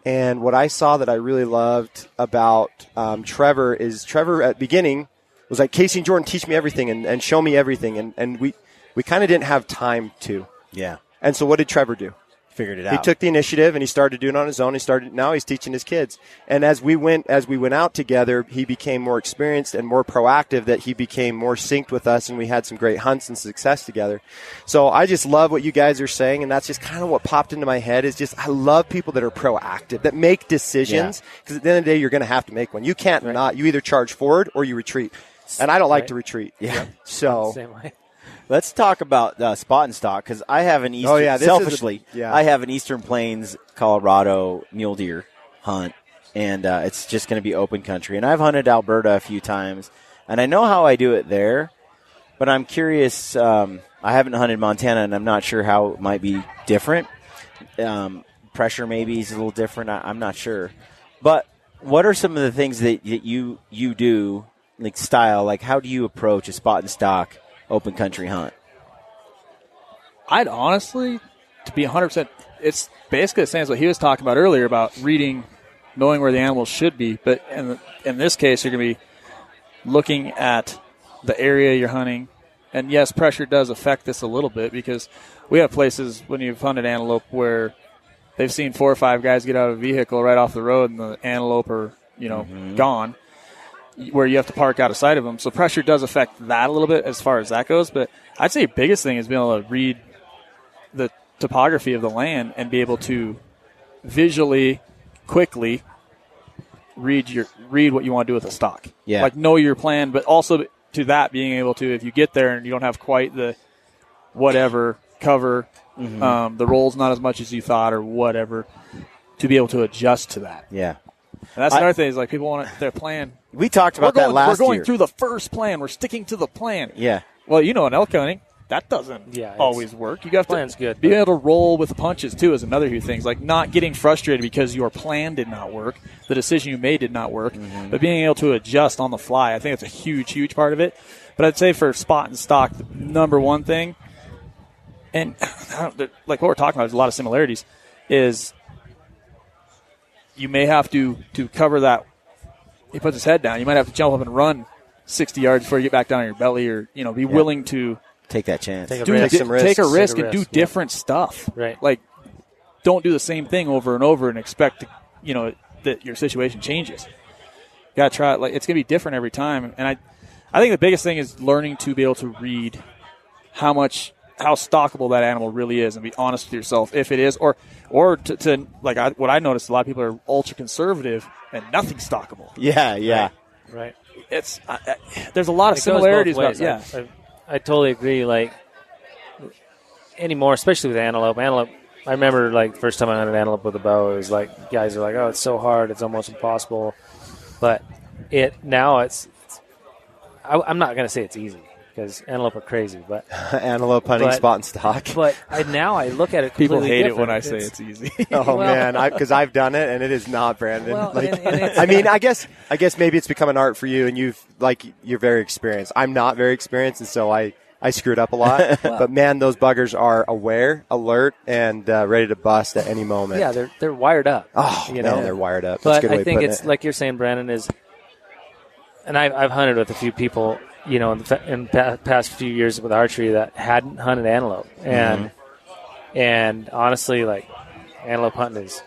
[SPEAKER 5] And what I saw that I really loved about Trevor is Trevor at the beginning was like, Casey and Jordan, teach me everything and show me everything. And we kind of didn't have time to.
[SPEAKER 3] Yeah.
[SPEAKER 5] And so what did Trevor do?
[SPEAKER 3] Figured it out.
[SPEAKER 5] He took the initiative and he started doing it on his own. Now he's teaching his kids. And as we went out together, he became more experienced and more proactive, that he became more synced with us, and we had some great hunts and success together. So I just love what you guys are saying, and that's just kind of what popped into my head is just I love people that are proactive, that make decisions, because at the end of the day, you're going to have to make one. You can't not. You either charge forward or you retreat. And I don't like to retreat.
[SPEAKER 3] Yeah.
[SPEAKER 5] So
[SPEAKER 1] Same way.
[SPEAKER 3] Let's talk about spot and stalk, because I have an I have an Eastern Plains, Colorado mule deer hunt, and it's just going to be open country. And I've hunted Alberta a few times, and I know how I do it there, but I'm curious. I haven't hunted Montana, and I'm not sure how it might be different. Pressure maybe is a little different. I'm not sure. But what are some of the things that you do, like style? Like, how do you approach a spot and stalk open country hunt?
[SPEAKER 2] I'd honestly, to be 100%, it's basically the same as what he was talking about earlier about reading, knowing where the animals should be. But in this case, you're going to be looking at the area you're hunting. And, yes, pressure does affect this a little bit because we have places when you've hunted antelope where they've seen 4 or 5 guys get out of a vehicle right off the road and the antelope are, gone, where you have to park out of sight of them. So pressure does affect that a little bit as far as that goes. But I'd say the biggest thing is being able to read the topography of the land and be able to visually, quickly read what you want to do with a stalk.
[SPEAKER 3] Yeah.
[SPEAKER 2] Like know your plan, but also to that being able to, if you get there and you don't have quite the whatever cover, the roll's not as much as you thought or whatever, to be able to adjust to that.
[SPEAKER 3] Yeah.
[SPEAKER 2] And that's another thing is like people want their plan.
[SPEAKER 3] We talked about that last year.
[SPEAKER 2] We're going through the first plan. We're sticking to the plan.
[SPEAKER 3] Yeah.
[SPEAKER 2] Well, in elk hunting, that doesn't always work. You got
[SPEAKER 1] plan's good,
[SPEAKER 2] be able to roll with the punches too is another few things. Like not getting frustrated because your plan did not work, the decision you made did not work, but being able to adjust on the fly. I think that's a huge, huge part of it. But I'd say for spot and stock, the number one thing, and like what we're talking about, there's a lot of similarities, is you may have to cover that. He puts his head down. You might have to jump up and run 60 yards before you get back down on your belly, or be willing to
[SPEAKER 3] take that chance.
[SPEAKER 2] Take a risk and do different stuff.
[SPEAKER 1] Right.
[SPEAKER 2] Like, don't do the same thing over and over and expect that your situation changes. You gotta try it. Like, it's gonna be different every time. And I think the biggest thing is learning to be able to read how stockable that animal really is, and be honest with yourself if it is, or to what I noticed, a lot of people are ultra conservative and nothing's stockable.
[SPEAKER 3] Yeah.
[SPEAKER 1] Right.
[SPEAKER 2] It's there's a lot of similarities.
[SPEAKER 1] I totally agree. Like anymore, especially with antelope. I remember like the first time I hunted antelope with a bow, it was like guys are like, "Oh, it's so hard, it's almost impossible." But I'm not going to say it's easy because antelope are crazy, but
[SPEAKER 5] antelope hunting, spot and stock.
[SPEAKER 1] But now I look at it completely
[SPEAKER 2] People hate
[SPEAKER 1] different.
[SPEAKER 2] it when I say it's easy.
[SPEAKER 5] Man, because I've done it and it is not, Brandon.
[SPEAKER 1] Well,
[SPEAKER 5] I guess maybe it's become an art for you, and you're very experienced. I'm not very experienced, and so I screwed up a lot. But man, those buggers are aware, alert, and ready to bust at any moment.
[SPEAKER 1] Yeah, they're wired up.
[SPEAKER 5] Oh, man, they're wired up. That's
[SPEAKER 1] but
[SPEAKER 5] a good way
[SPEAKER 1] I think
[SPEAKER 5] of putting
[SPEAKER 1] it's like you're saying, Brandon, is, and I've hunted with a few people, in the past few years with archery that hadn't hunted antelope, and honestly, like antelope hunting is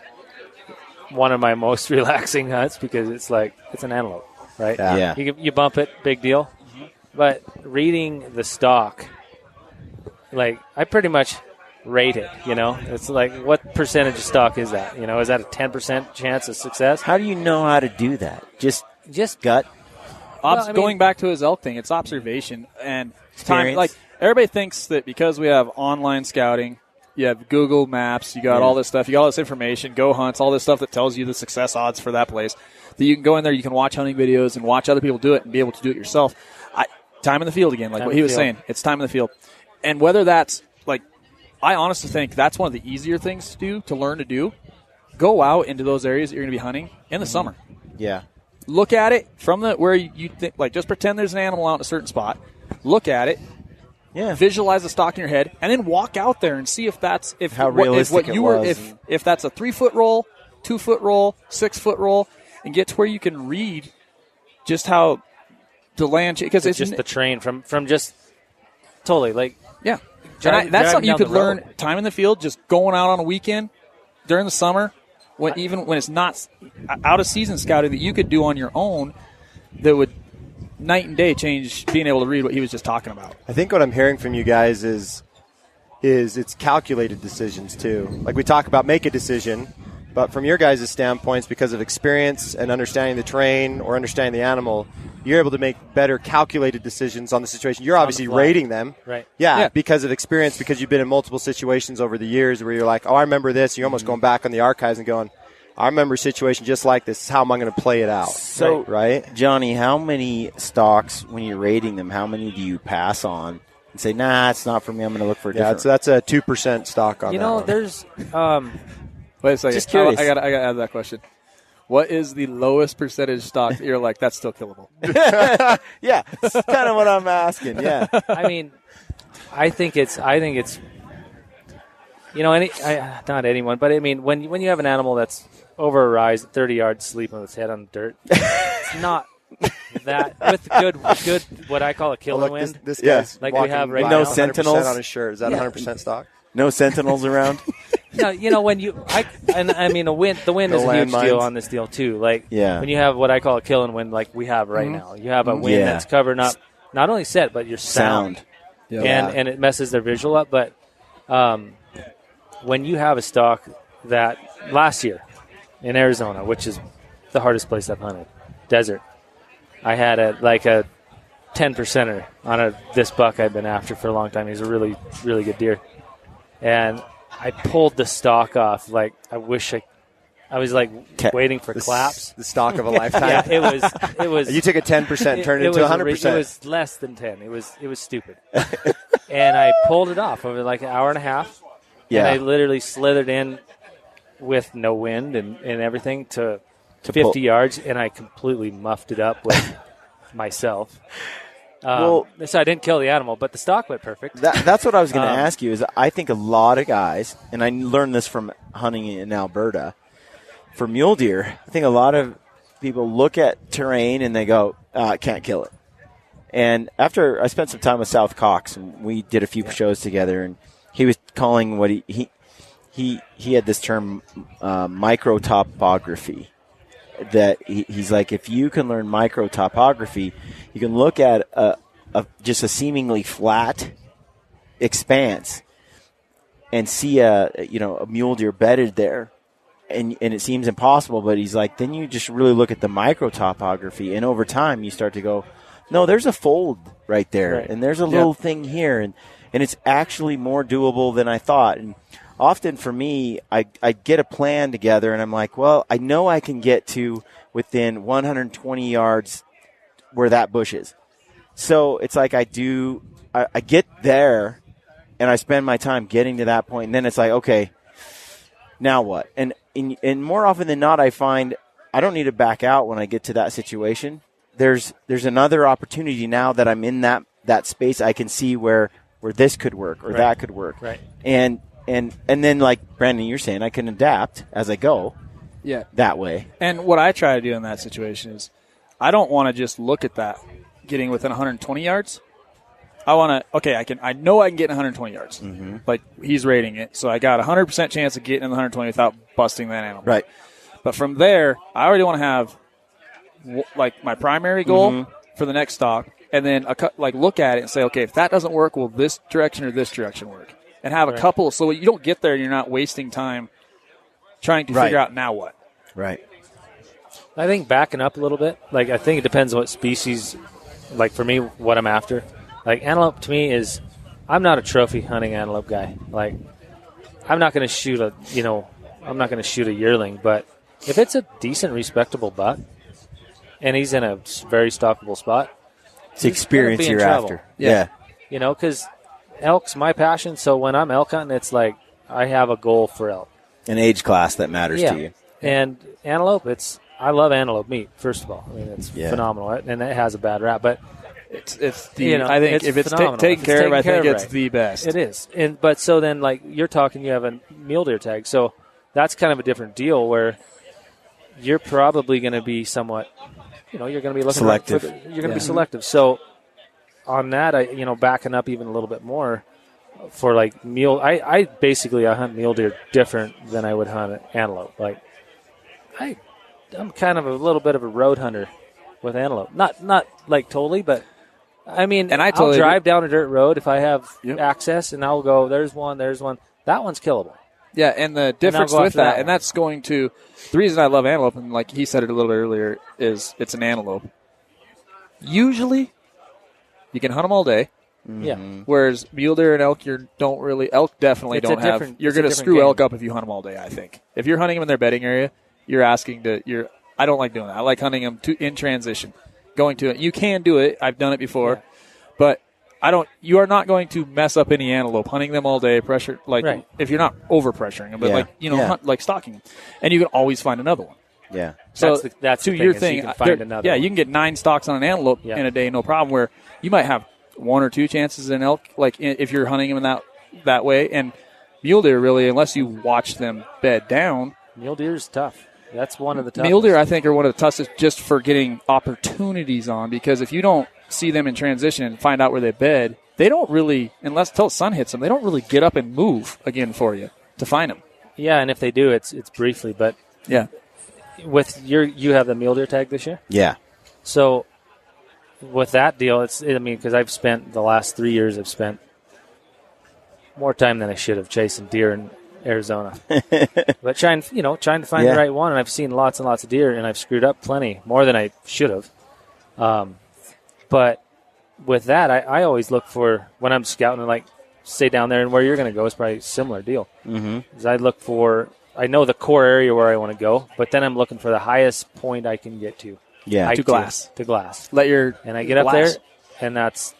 [SPEAKER 1] one of my most relaxing hunts because it's like it's an antelope, right?
[SPEAKER 3] Yeah.
[SPEAKER 1] You bump it, big deal. But reading the stock, like I pretty much rate it. It's like what percentage of stock is that? Is that a 10% chance of success?
[SPEAKER 3] How do you know how to do that? Just gut.
[SPEAKER 2] Going back to his elk thing, it's observation and time. Like everybody thinks that because we have online scouting, you have Google Maps, you got all this stuff, you got all this information, go hunts, all this stuff that tells you the success odds for that place. That you can go in there, you can watch hunting videos and watch other people do it and be able to do it yourself. Time in the field again, like what he was saying. It's time in the field, and whether that's like, I honestly think that's one of the easier things to learn to do. Go out into those areas that you're going to be hunting in the summer.
[SPEAKER 5] Yeah.
[SPEAKER 2] Look at it from where you think, like, just pretend there's an animal out in a certain spot. Look at it.
[SPEAKER 5] Yeah.
[SPEAKER 2] Visualize the stock in your head, and then walk out there and see if that's
[SPEAKER 5] how realistic it was.
[SPEAKER 2] If that's a 3-foot roll, 2-foot roll, 6-foot roll, and get to where you can read just how the land, because it's
[SPEAKER 1] just the terrain from just totally like
[SPEAKER 2] that's something you could learn time in the field, just going out on a weekend during the summer, even when it's not out of season scouting, that you could do on your own, that would night and day change being able to read what he was just talking about.
[SPEAKER 5] I think what I'm hearing from you guys is it's calculated decisions too. Like we talk about make a decision, but from your guys' standpoints, because of experience and understanding the terrain or understanding the animal, you're able to make better calculated decisions on the situation. You're obviously rating them.
[SPEAKER 1] Right.
[SPEAKER 5] Yeah, because of experience, because you've been in multiple situations over the years where you're like, oh, I remember this. You're almost going back on the archives and going, I remember a situation just like this. How am I going to play it out?
[SPEAKER 3] So,
[SPEAKER 5] right?
[SPEAKER 3] Johnny, how many stocks, when you're rating them, how many do you pass on and say, nah, it's not for me, I'm going to look for a different?
[SPEAKER 5] That's a 2% stock on that one.
[SPEAKER 1] There's
[SPEAKER 2] wait a second.
[SPEAKER 3] Just curious.
[SPEAKER 2] I got to add that question. What is the lowest percentage stock that you're like, that's still killable?
[SPEAKER 3] Yeah, that's kind of what I'm asking. Yeah.
[SPEAKER 1] I think it's not anyone, but I mean, when you have an animal that's over a rise at 30 yards, sleeping with its head on the dirt, it's not that with good what I call a kill and wind.
[SPEAKER 5] This guy's
[SPEAKER 1] like we have right
[SPEAKER 3] no
[SPEAKER 1] now.
[SPEAKER 5] no
[SPEAKER 3] sentinels
[SPEAKER 5] on his shirt. Is that 100% stock?
[SPEAKER 3] No sentinels around.
[SPEAKER 1] No, when the wind
[SPEAKER 5] No
[SPEAKER 1] is a huge
[SPEAKER 5] landmines.
[SPEAKER 1] deal on this deal too. Like when you have what I call a kill and wind, like we have right now, you have a wind that's covering up not only set but your sound. And it messes their visual up. But when you have a stock that last year in Arizona, which is the hardest place I've hunted, desert, I had a 10%er on this buck I've been after for a long time. He's a really, really good deer. And I pulled the stock off. Like, I wish I was like waiting for claps.
[SPEAKER 5] The stock of a lifetime.
[SPEAKER 1] Yeah, it was.
[SPEAKER 5] You took a 10% and turned it into 100%.
[SPEAKER 1] It was less than 10. It was stupid. And I pulled it off over like an hour and a half. Yeah. And I literally slithered in with no wind and everything to 50 yards, and I completely muffed it up with myself. So I didn't kill the animal, but the stock went perfect.
[SPEAKER 3] That's what I was going to ask you. Is I think a lot of guys, and I learned this from hunting in Alberta, for mule deer, I think a lot of people look at terrain and they go, can't kill it. And after I spent some time with South Cox, and we did a few shows together, and he was calling what he had this term micro topography. That he's like, if you can learn micro topography, you can look at just a seemingly flat expanse and see a mule deer bedded there, and it seems impossible. But he's like, then you just really look at the micro topography, and over time you start to go, no, there's a fold right there, and there's a little thing here, and it's actually more doable than I thought. And often for me, I get a plan together, and I'm like, well, I know I can get to within 120 yards where that bush is. So it's like I get there, and I spend my time getting to that point, and then it's like, okay, now what? And more often than not, I find I don't need to back out when I get to that situation. There's another opportunity now that I'm in that space. I can see where this could work or that could work.
[SPEAKER 1] Right.
[SPEAKER 3] And then, like Brandon, you're saying, I can adapt as I go.
[SPEAKER 2] Yeah.
[SPEAKER 3] That way.
[SPEAKER 2] And what I try to do in that situation is I don't want to just look at that getting within 120 yards. I want to, I know I can get in 120 yards. Mm-hmm. Like he's rating it. So I got a 100% chance of getting in the 120 without busting that animal.
[SPEAKER 3] Right.
[SPEAKER 2] But from there, I already want to have like my primary goal for the next stock, and then look at it and say, okay, if that doesn't work, will this direction or this direction work? And have a couple so you don't get there and you're not wasting time trying to figure out now what.
[SPEAKER 3] Right.
[SPEAKER 1] I think backing up a little bit, like I think it depends on what species, like for me, what I'm after. Like antelope to me is, I'm not a trophy hunting antelope guy. Like I'm not going to shoot a yearling, but if it's a decent, respectable buck and he's in a very stockable spot,
[SPEAKER 3] it's the experience you're after. Yeah.
[SPEAKER 1] Because elk's my passion, so when I'm elk hunting, it's like I have a goal for elk.
[SPEAKER 3] An age class that matters to you.
[SPEAKER 1] And antelope, I love antelope meat, first of all. I mean, it's phenomenal, and it has a bad rap, but
[SPEAKER 2] it's I think if it's taken care of, I think it's the best.
[SPEAKER 1] It is. But so then, like you're talking, you have a mule deer tag, so that's kind of a different deal where you're probably going to be somewhat, you're going to be looking
[SPEAKER 3] selective.
[SPEAKER 1] You're going to be selective. So on that, backing up even a little bit more for like mule, I basically hunt mule deer different than I would hunt antelope. Like I'm kind of a little bit of a road hunter with antelope. Not like totally, but I mean, and I'll drive down a dirt road if I have access, and I'll go, there's one. That one's killable.
[SPEAKER 2] Yeah, and the difference with that, and that's going to, the reason I love antelope, and like he said it a little bit earlier, is it's an antelope. Usually, you can hunt them all day.
[SPEAKER 1] Yeah.
[SPEAKER 2] Whereas mule deer and elk, elk definitely don't have. You're going to screw elk up if you hunt them all day, I think. If you're hunting them in their bedding area, I don't like doing that. I like hunting them in transition, going to it. You can do it. I've done it before, but you are not going to mess up any antelope hunting them all day. Pressure, if you're not over pressuring them, but hunt, like stalking them, and you can always find another one.
[SPEAKER 3] Yeah.
[SPEAKER 1] So that's your thing. You can find another one.
[SPEAKER 2] You can get 9 stalks on an antelope in a day, no problem. Where you might have 1 or 2 chances in elk, like if you're hunting them in that way, and mule deer really, unless you watch them bed down.
[SPEAKER 1] Mule deer is tough. That's one of the toughest.
[SPEAKER 2] Mule deer, I think, are one of the toughest just for getting opportunities on, because if you don't see them in transition and find out where they bed, they don't really, until the sun hits them, they don't really get up and move again for you to find them.
[SPEAKER 1] Yeah, and if they do, it's briefly. But
[SPEAKER 2] yeah,
[SPEAKER 1] with you have the mule deer tag this year?
[SPEAKER 3] Yeah.
[SPEAKER 1] So with that deal, because I've spent the last 3 years, I've spent more time than I should have chasing deer in Arizona. But trying to find the right one, and I've seen lots and lots of deer, and I've screwed up plenty, more than I should have. But with that, I always look for, when I'm scouting, and like, stay down there, and where you're going to go is probably a similar deal. Mm-hmm. I look for, I know the core area where I want to go, but then I'm looking for the highest point I can get to.
[SPEAKER 3] Yeah,
[SPEAKER 1] to glass. And I get up there, and that's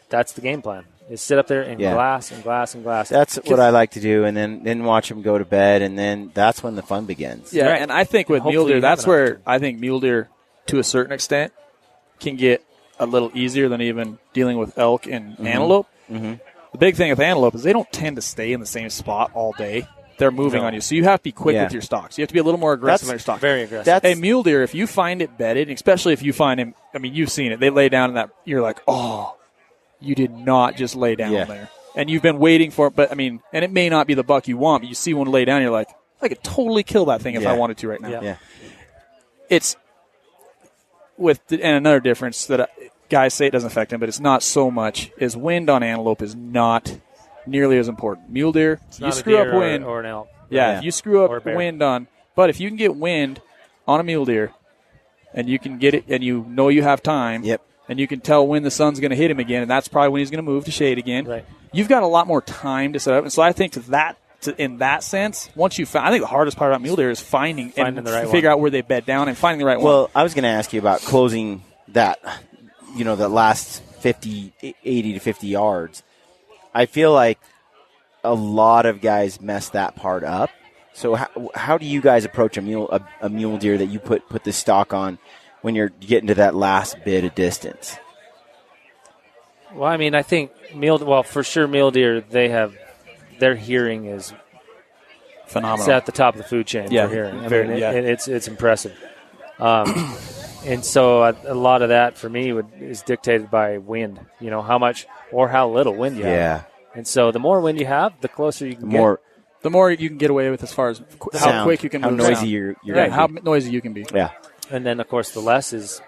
[SPEAKER 1] the game plan. Is sit up there and glass and glass and glass.
[SPEAKER 3] That's what I like to do, and then watch them go to bed, and then that's when the fun begins.
[SPEAKER 2] Yeah,
[SPEAKER 1] right.
[SPEAKER 2] And I think with mule deer, that's where I think mule deer, to a certain extent, can get a little easier than even dealing with elk and antelope. Mm-hmm. The big thing with antelope is they don't tend to stay in the same spot all day. They're moving on you, so you have to be quick with your stalks. You have to be a little more aggressive on your stalks.
[SPEAKER 1] Very aggressive.
[SPEAKER 2] Hey, mule deer, if you find it bedded, especially if you find him, I mean, you've seen it. They lay down in that, you're like, oh, you did not just lay down there. And you've been waiting for it, but, I mean, and it may not be the buck you want, but you see one lay down, you're like, I could totally kill that thing if I wanted to right now.
[SPEAKER 3] Yeah.
[SPEAKER 2] It's and another difference that guys say it doesn't affect them, but it's not so much, is wind on antelope is not nearly as important. Mule deer, you screw up wind.
[SPEAKER 1] Or an elk.
[SPEAKER 2] Yeah, if you screw up wind on, but if you can get wind on a mule deer, and you can get it, and you know you have time, and you can tell when the sun's going to hit him again, and that's probably when he's going to move to shade again.
[SPEAKER 1] Right.
[SPEAKER 2] You've got a lot more time to set up, and so I think in that sense, once you find, I think the hardest part about mule deer is finding and
[SPEAKER 1] the right
[SPEAKER 2] figure
[SPEAKER 1] one.
[SPEAKER 2] out where they bed down and finding the right one.
[SPEAKER 3] Well, I was going to ask you about closing that, that last 80 to 50 yards. I feel like a lot of guys mess that part up. So how do you guys approach a mule deer that you put the stalk on when you're getting to that last bit of distance?
[SPEAKER 1] Well, I mean, I think for sure mule deer, their hearing is
[SPEAKER 2] phenomenal.
[SPEAKER 1] It's at the top of the food chain for hearing. It's impressive. And so a lot of that for me is dictated by wind, how much or how little wind you have.
[SPEAKER 3] Yeah.
[SPEAKER 1] And so the more wind you have, the closer you can get.
[SPEAKER 2] The more you can get away with as far as how quick you can move.
[SPEAKER 3] How noisy you're
[SPEAKER 2] how noisy you can be.
[SPEAKER 3] Yeah.
[SPEAKER 1] And then, of course, the less is,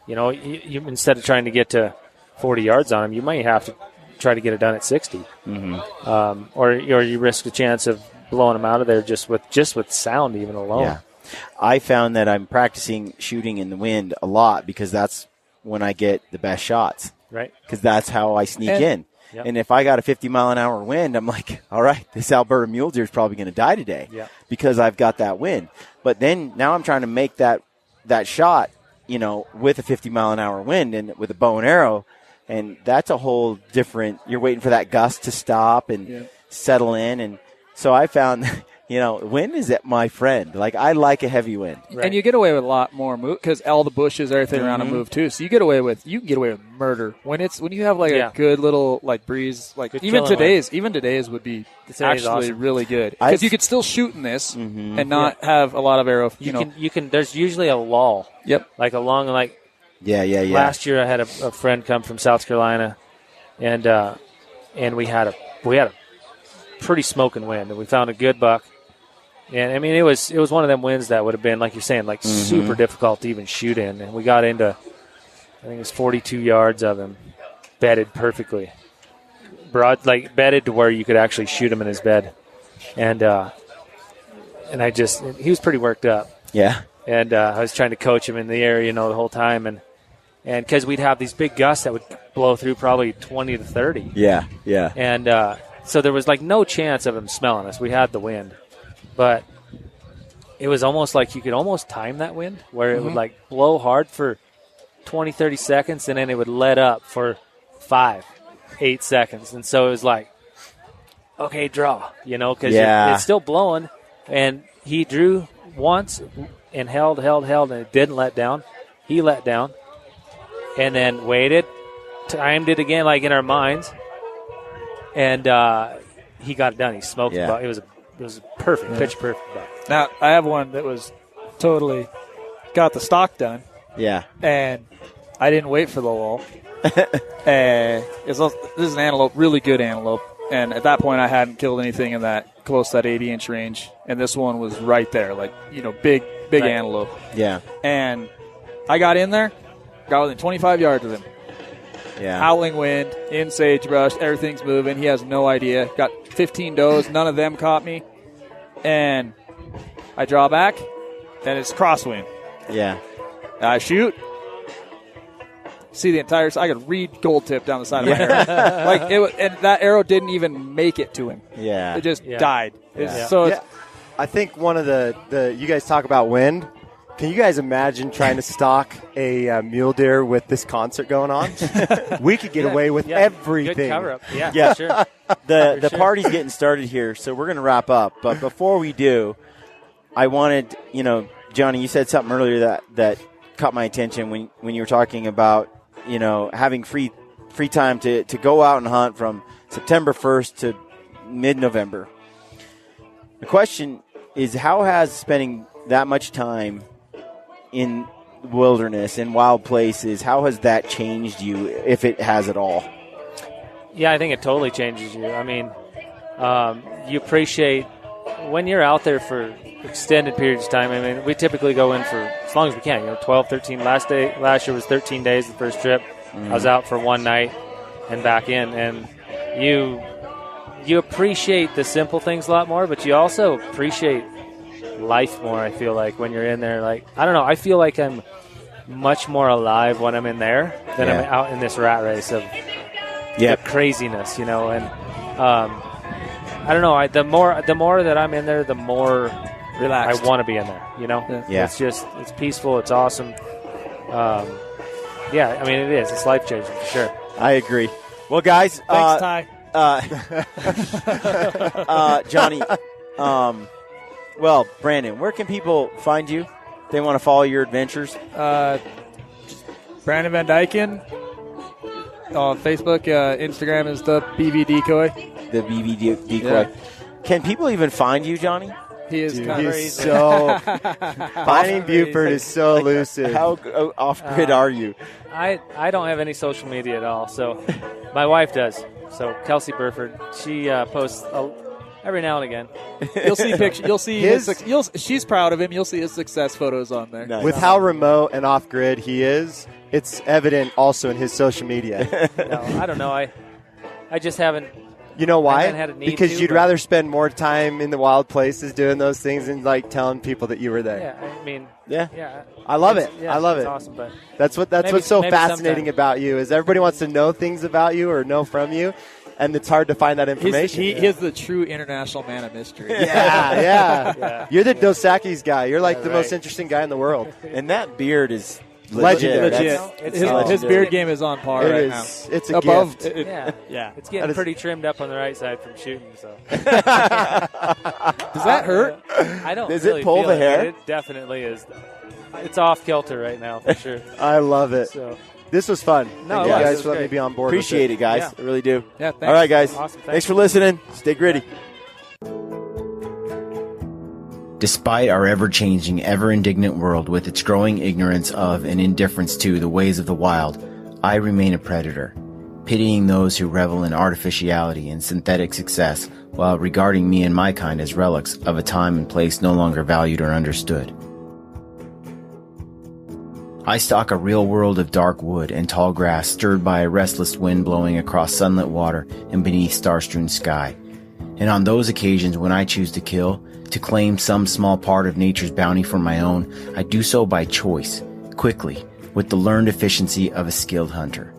[SPEAKER 1] you instead of trying to get to 40 yards on them, you might have to try to get it done at 60. Mm-hmm. Or you risk a chance of blowing them out of there just with sound even alone.
[SPEAKER 3] Yeah. I found that I'm practicing shooting in the wind a lot because that's when I get the best shots.
[SPEAKER 1] Right.
[SPEAKER 3] Because that's how I sneak in. Yep. And if I got a 50-mile-an-hour wind, I'm like, all right, this Alberta mule deer is probably going to die today because I've got that wind. But then now I'm trying to make that shot, with a 50-mile-an-hour wind and with a bow and arrow, and that's a whole different – you're waiting for that gust to stop and settle in. And so I found – wind is my friend. Like, I like a heavy wind.
[SPEAKER 2] Right. And you get away with a lot more move because all the bushes, everything around them move too. So you can get away with murder when you have a good little breeze. Like even today's would be actually
[SPEAKER 1] awesome.
[SPEAKER 2] really good because you could still shoot in this and not have a lot of arrow.
[SPEAKER 1] You can. There's usually a lull.
[SPEAKER 2] Yep.
[SPEAKER 1] Last year I had a friend come from South Carolina, and we had a pretty smoking wind, and we found a good buck. And I mean, it was one of them winds that would have been, like you're saying, super difficult to even shoot in. And we got into, I think it was 42 yards of him, bedded perfectly, bedded to where you could actually shoot him in his bed. And he was pretty worked up.
[SPEAKER 3] Yeah.
[SPEAKER 1] And I was trying to coach him in the area, the whole time, and because we'd have these big gusts that would blow through probably 20 to 30.
[SPEAKER 3] Yeah. Yeah.
[SPEAKER 1] And so there was no chance of him smelling us. We had the wind. But it was almost like you could almost time that wind where it would blow hard for 20, 30 seconds and then it would let up for 5, 8 seconds. And so it was like, okay, draw, because it's still blowing. And he drew once and held, and it didn't let down. He let down and then waited, timed it again in our minds. And he got it done. He smoked the buck. It was perfect, pitch perfect buck.
[SPEAKER 2] Now, I have one that was totally got the stalk done.
[SPEAKER 3] Yeah.
[SPEAKER 2] And I didn't wait for the lull. This is an antelope, really good antelope. And at that point, I hadn't killed anything in that close to that 80-inch range. And this one was right there, like, big right. Antelope.
[SPEAKER 3] Yeah.
[SPEAKER 2] And I got in there, got within 25 yards of him.
[SPEAKER 3] Yeah.
[SPEAKER 2] Howling wind, in sagebrush, everything's moving. He has no idea. Got 15 does, none of them caught me. And I draw back, and it's crosswind.
[SPEAKER 3] Yeah.
[SPEAKER 2] I shoot. See the entire side. I could read gold tip down the side of my arrow. And that arrow didn't even make it to him.
[SPEAKER 3] Yeah.
[SPEAKER 2] It just died.
[SPEAKER 5] I think one of the you guys talk about wind. Can you guys imagine trying to stalk a mule deer with this concert going on? We could get away with everything.
[SPEAKER 1] Good cover up. Yeah, sure.
[SPEAKER 3] The party's getting started here, so we're going to wrap up. But before we do, I wanted, Johnny, you said something earlier that caught my attention when you were talking about, having free time to go out and hunt from September 1st to mid-November. The question is, how has spending that much time in the wilderness, in wild places, how has that changed you, if it has at all?
[SPEAKER 1] Yeah, I think it totally changes you. I mean, you appreciate when you're out there for extended periods of time. I mean, we typically go in for as long as we can, 12, 13. Last year was 13 days, the first trip. I was out for one night and back in. And you appreciate the simple things a lot more, but you also appreciate life more, I feel like, when you're in there. Like, I don't know, I feel like I'm much more alive when I'm in there than I'm out in this rat race of the craziness, and I don't know, the more that I'm in there, the more relaxed I want to be in there, It's peaceful, it's awesome. I mean, it is, it's life changing for sure.
[SPEAKER 3] I agree. Well, guys,
[SPEAKER 2] thanks,
[SPEAKER 3] Ty. Johnny, Brandon, where can people find you? They want to follow your adventures.
[SPEAKER 2] Brandon Vandyken on Facebook. Instagram is the BV Decoy.
[SPEAKER 3] The BV Decoy. Can people even find you, Johnny?
[SPEAKER 2] He is
[SPEAKER 5] crazy. So finding Buford is so elusive.
[SPEAKER 3] How off grid are you?
[SPEAKER 1] I don't have any social media at all. So my wife does. So Kelsey Burford, she posts every now and again.
[SPEAKER 2] You'll see pictures. You'll see she's proud of him. You'll see his success photos on there.
[SPEAKER 5] Nice. With how remote and off grid he is, it's evident also in his social media.
[SPEAKER 1] No, I don't know. I just haven't.
[SPEAKER 5] You know why?
[SPEAKER 1] I haven't had a need
[SPEAKER 5] because you'd rather spend more time in the wild places doing those things and telling people that you were there.
[SPEAKER 1] Yeah, I mean,
[SPEAKER 5] I love it.
[SPEAKER 1] Yeah,
[SPEAKER 5] I love it.
[SPEAKER 1] Awesome, but
[SPEAKER 5] that's what's so fascinating about you is everybody wants to know things about you or know from you. And it's hard to find that information.
[SPEAKER 2] He is the true international man of mystery.
[SPEAKER 5] Yeah. You're the Dos Equis guy. You're like the most interesting guy in the world.
[SPEAKER 3] And that beard is
[SPEAKER 5] legendary.
[SPEAKER 2] His beard game is on par right now.
[SPEAKER 5] It's a gift.
[SPEAKER 1] It's getting pretty trimmed up on the right side from shooting. So
[SPEAKER 2] does that hurt?
[SPEAKER 1] I don't.
[SPEAKER 3] Does
[SPEAKER 1] really
[SPEAKER 3] it pull
[SPEAKER 1] feel
[SPEAKER 3] the hair?
[SPEAKER 1] It definitely is. It's off kilter right now for sure.
[SPEAKER 5] I love it.
[SPEAKER 1] So.
[SPEAKER 5] This was fun.
[SPEAKER 1] No,
[SPEAKER 5] Thank you guys for letting me be on board.
[SPEAKER 3] Appreciate it, guys.
[SPEAKER 1] Yeah.
[SPEAKER 3] I really do.
[SPEAKER 2] Yeah, thanks.
[SPEAKER 3] All right, guys.
[SPEAKER 1] Awesome.
[SPEAKER 3] Thanks for listening. Stay gritty. Despite our ever-changing, ever-indignant world with its growing ignorance of and indifference to the ways of the wild, I remain a predator, pitying those who revel in artificiality and synthetic success while regarding me and my kind as relics of a time and place no longer valued or understood. I stalk a real world of dark wood and tall grass stirred by a restless wind blowing across sunlit water and beneath star-strewn sky. And on those occasions when I choose to kill, to claim some small part of nature's bounty for my own, I do so by choice, quickly, with the learned efficiency of a skilled hunter.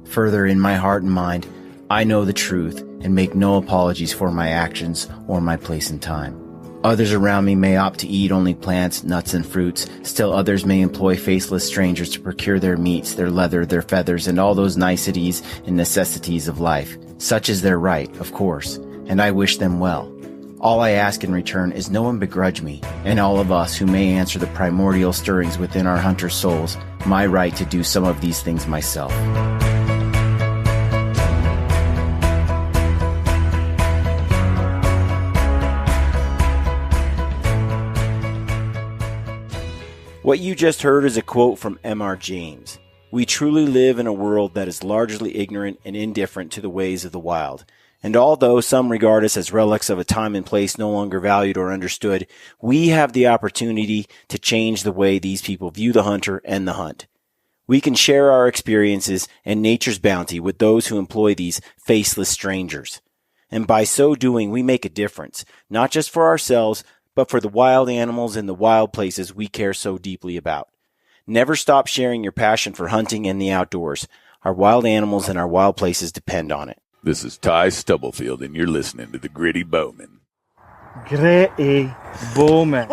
[SPEAKER 3] Further, in my heart and mind, I know the truth and make no apologies for my actions or my place in time. Others around me may opt to eat only plants, nuts, and fruits. Still others may employ faceless strangers to procure their meats, their leather, their feathers, and all those niceties and necessities of life. Such is their right, of course, and I wish them well. All I ask in return is no one begrudge me, and all of us who may answer the primordial stirrings within our hunter souls, my right to do some of these things myself. What you just heard is a quote from M.R. James. We truly live in a world that is largely ignorant and indifferent to the ways of the wild. And although some regard us as relics of a time and place no longer valued or understood, we have the opportunity to change the way these people view the hunter and the hunt. We can share our experiences and nature's bounty with those who employ these faceless strangers. And by so doing, we make a difference, not just for ourselves, but for the wild animals in the wild places we care so deeply about. Never stop sharing your passion for hunting and the outdoors. Our wild animals and our wild places depend on it.
[SPEAKER 6] This is Ty Stubblefield, and you're listening to the Gritty Bowman.
[SPEAKER 7] Gritty Bowman.